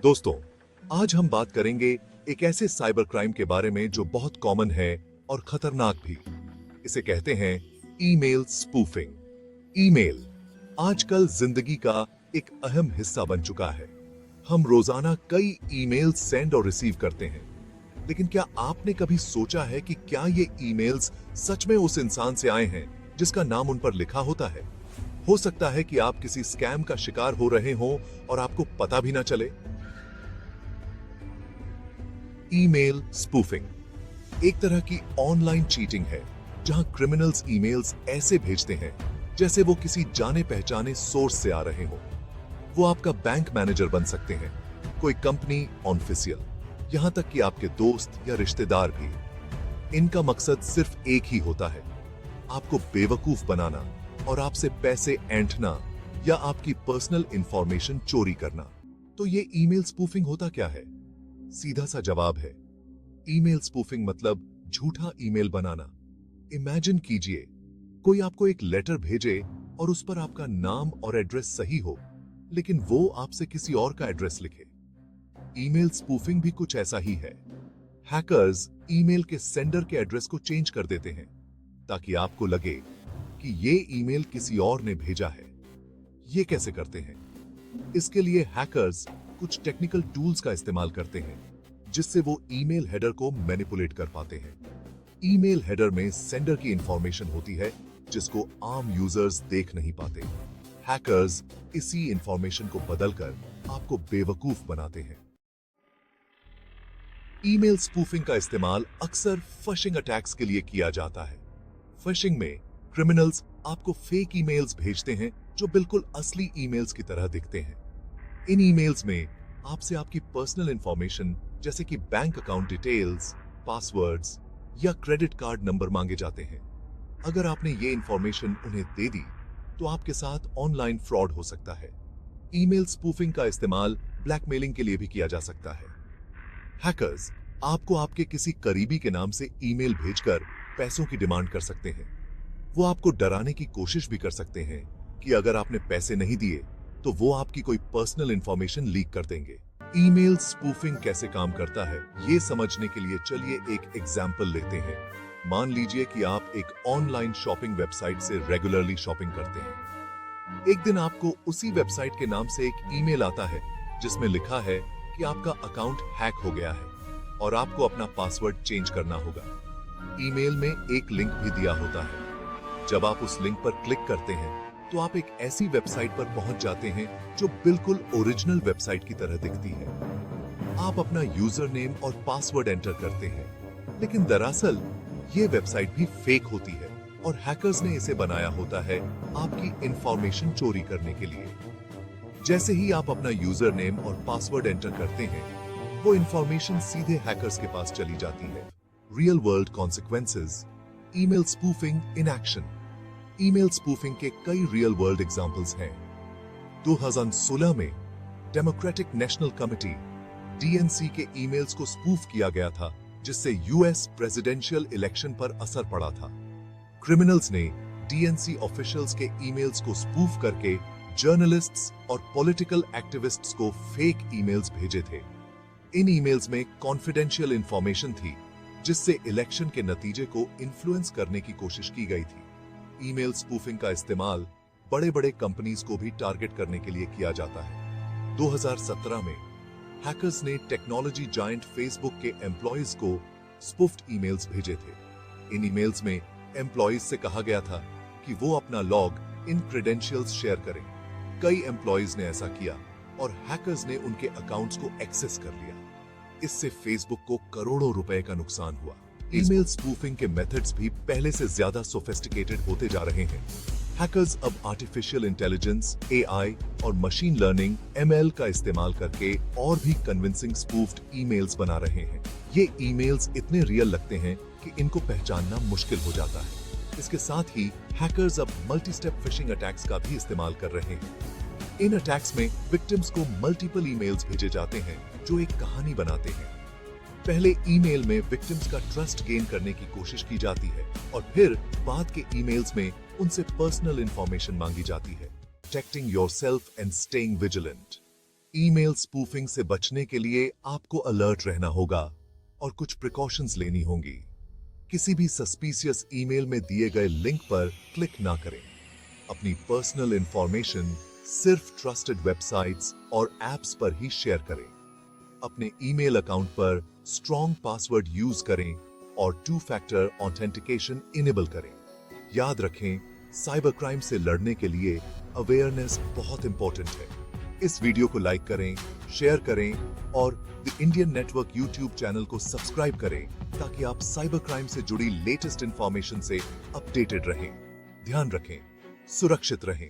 दोस्तों, आज हम बात करेंगे एक ऐसे साइबर क्राइम के बारे में जो बहुत कॉमन है और खतरनाक भी। इसे कहते हैं ईमेल स्पूफिंग। ईमेल आजकल जिंदगी का एक अहम हिस्सा बन चुका है। हम रोजाना कई ईमेल्स सेंड और रिसीव करते हैं, लेकिन क्या आपने कभी सोचा है कि क्या ये ईमेल्स सच में उस इंसान से आए हैं जिसका नाम उन पर लिखा होता है? हो सकता है कि आप किसी स्कैम का शिकार हो रहे हों और आपको पता भी ना चले। ईमेल स्पूफिंग एक तरह की ऑनलाइन चीटिंग है, जहां क्रिमिनल्स ईमेल्स ऐसे भेजते हैं जैसे वो किसी जाने पहचाने सोर्स से आ रहे हों। वो आपका बैंक मैनेजर बन सकते हैं, कोई कंपनी ऑफिशियल, यहां तक कि आपके दोस्त या रिश्तेदार भी। इनका मकसद सिर्फ एक ही होता है, आपको बेवकूफ बनाना और आपसे पैसे ऐंठना या आपकी पर्सनल इंफॉर्मेशन चोरी करना। तो ये ईमेल स्पूफिंग होता क्या है? सीधा सा जवाब है, ईमेल स्पूफिंग मतलब झूठा ईमेल बनाना। इमेजिन कीजिए, कोई आपको एक लेटर भेजे और उस पर आपका नाम और एड्रेस सही हो, लेकिन वो आपसे किसी और का एड्रेस लिखे। ईमेल स्पूफिंग भी कुछ ऐसा ही है। हैकर्स ईमेल के सेंडर के एड्रेस को चेंज कर देते हैं ताकि आपको लगे कि ये ईमेल किसी और ने भेजा है। ये कैसे करते हैं? इसके लिए हैकर्स कुछ टेक्निकल टूल्स का इस्तेमाल करते हैं, जिससे वो ईमेल हेडर को मैनिपुलेट कर पाते हैं। ईमेल हेडर में सेंडर की इंफॉर्मेशन होती है जिसको आम यूजर्स देख नहीं पाते। हैकर्स इसी इंफॉर्मेशन को बदलकर आपको बेवकूफ बनाते हैं। ईमेल स्पूफिंग का इस्तेमाल अक्सर फिशिंग अटैक्स के लिए किया जाता है। फिशिंग में क्रिमिनल्स आपको फेक ईमेल्स भेजते हैं जो बिल्कुल असली ईमेल्स की तरह दिखते हैं। इन ईमेल्स में आपसे आपकी पर्सनल इंफॉर्मेशन जैसे कि बैंक अकाउंट डिटेल्स, पासवर्ड्स या क्रेडिट कार्ड नंबर मांगे जाते हैं। अगर आपने ये इंफॉर्मेशन उन्हें दे दी तो आपके साथ ऑनलाइन फ्रॉड हो सकता है। ईमेल स्पूफिंग का इस्तेमाल ब्लैकमेलिंग के लिए भी किया जा सकता है। हैकर्स आपको आपके किसी करीबी के नाम से ईमेल भेजकर पैसों की डिमांड कर सकते हैं। वो आपको डराने की कोशिश भी कर सकते हैं कि अगर आपने पैसे नहीं दिए तो वो आपकी कोई पर्सनल इंफॉर्मेशन लीक कर देंगे। ईमेल स्पूफिंग कैसे काम करता है, ये समझने के लिए चलिए एक एग्जाम्पल लेते हैं। मान लीजिए कि आप एक ऑनलाइन शॉपिंग वेबसाइट से रेगुलरली शॉपिंग करते हैं। एक दिन आपको उसी वेबसाइट के नाम से एक ईमेल आता है जिसमें लिखा है कि आपका अकाउंट हैक हो गया है और आपको अपना पासवर्ड चेंज करना होगा। ईमेल में एक लिंक भी दिया होता है। जब आप उस लिंक पर क्लिक करते हैं तो आप एक ऐसी वेबसाइट पर पहुंच जाते हैं जो बिल्कुल ओरिजिनल वेबसाइट की तरह दिखती है। आप अपना यूजर नेम और पासवर्ड एंटर करते हैं, लेकिन दरअसल ये वेबसाइट भी फेक होती है और हैकर्स ने इसे बनाया होता है आपकी इंफॉर्मेशन चोरी करने के लिए। जैसे ही आप अपना यूजर नेम और पासवर्ड एंटर करते हैं, वो इंफॉर्मेशन सीधे हैकर्स के पास चली जाती है। Real world consequences, email spoofing in action. Email spoofing के कई रियल वर्ल्ड एग्जांपल्स हैं। 2016 में डेमोक्रेटिक नेशनल कमिटी डीएनसी के ईमेल्स को स्पूफ किया गया था, जिससे यूएस प्रेसिडेंशियल इलेक्शन पर असर पड़ा था। क्रिमिनल्स ने डीएनसी ऑफिशियल्स के ईमेल्स को स्पूफ करके जर्नलिस्ट्स और पॉलिटिकल एक्टिविस्ट्स को फेक ईमेल्स भेजे थे। इन ईमेल्स में कॉन्फिडेंशियल इंफॉर्मेशन थी जिससे इलेक्शन के नतीजे को इन्फ्लुएंस करने की कोशिश की गई थी। ईमेल स्पूफिंग का इस्तेमाल बड़े-बड़े कंपनीज को भी टारगेट करने के लिए किया जाता है। 2017 में हैकर्स ने टेक्नोलॉजी जायंट फेसबुक के एम्प्लॉइज को स्पूफ्ड ईमेल्स भेजे थे। इन ईमेल्स में एम्प्लॉइज से कहा गया था कि वो अपना लॉग इन क्रेडेंशियल्स शेयर करें। कई एम्प्लॉइज ने ऐसा किया और हैकर्स ने उनके अकाउंट्स को एक्सेस कर लिया। इससे फेसबुक को करोड़ों रुपए का नुकसान हुआ। ईमेल स्पूफिंग के मेथड्स भी पहले से ज्यादा सोफिस्टिकेटेड होते जा रहे हैं। हैकर्स अब आर्टिफिशियल इंटेलिजेंस, एआई और मशीन लर्निंग (एमएल) का इस्तेमाल करके और भी कन्विंसिंग स्पूफ्ड ईमेल्स बना रहे हैं। ये ईमेल्स इतने रियल लगते हैं कि इनको पहचानना मुश्किल हो जाता है। इसके साथ ही हैकर्स अब मल्टी स्टेप फिशिंग अटैक्स का भी इस्तेमाल कर रहे हैं। इन अटैक्स में विक्टिम्स को मल्टीपल ईमेल्स भेजे जाते हैं जो एक कहानी बनाते हैं। पहले ईमेल में विक्टिम्स का ट्रस्ट गेन करने की कोशिश की जाती है और फिर बाद के ईमेल्स में उनसे पर्सनल इंफॉर्मेशन मांगी जाती है। Protecting yourself and staying vigilant. Email spoofing से बचने के लिए आपको अलर्ट रहना होगा और कुछ प्रिकॉशंस लेनी होंगी। किसी भी सस्पिशियस ईमेल में दिए गए लिंक पर क्लिक ना करें। अपनी पर्सनल इंफॉर्मेशन सिर्फ ट्रस्टेड वेबसाइट्स और एप्स पर ही शेयर करें। अपने ईमेल अकाउंट पर स्ट्रॉन्ग पासवर्ड यूज करें और 2 फैक्टर ऑथेंटिकेशन इनेबल करें। याद रखें, साइबर क्राइम से लड़ने के लिए अवेयरनेस बहुत इंपॉर्टेंट है। इस वीडियो को लाइक करें, शेयर करें और the Indian network YouTube channel को सब्सक्राइब करें ताकि आप साइबर क्राइम से जुड़ी लेटेस्ट इंफॉर्मेशन से अपडेटेड रहें। ध्यान रखें, सुरक्षित रहें।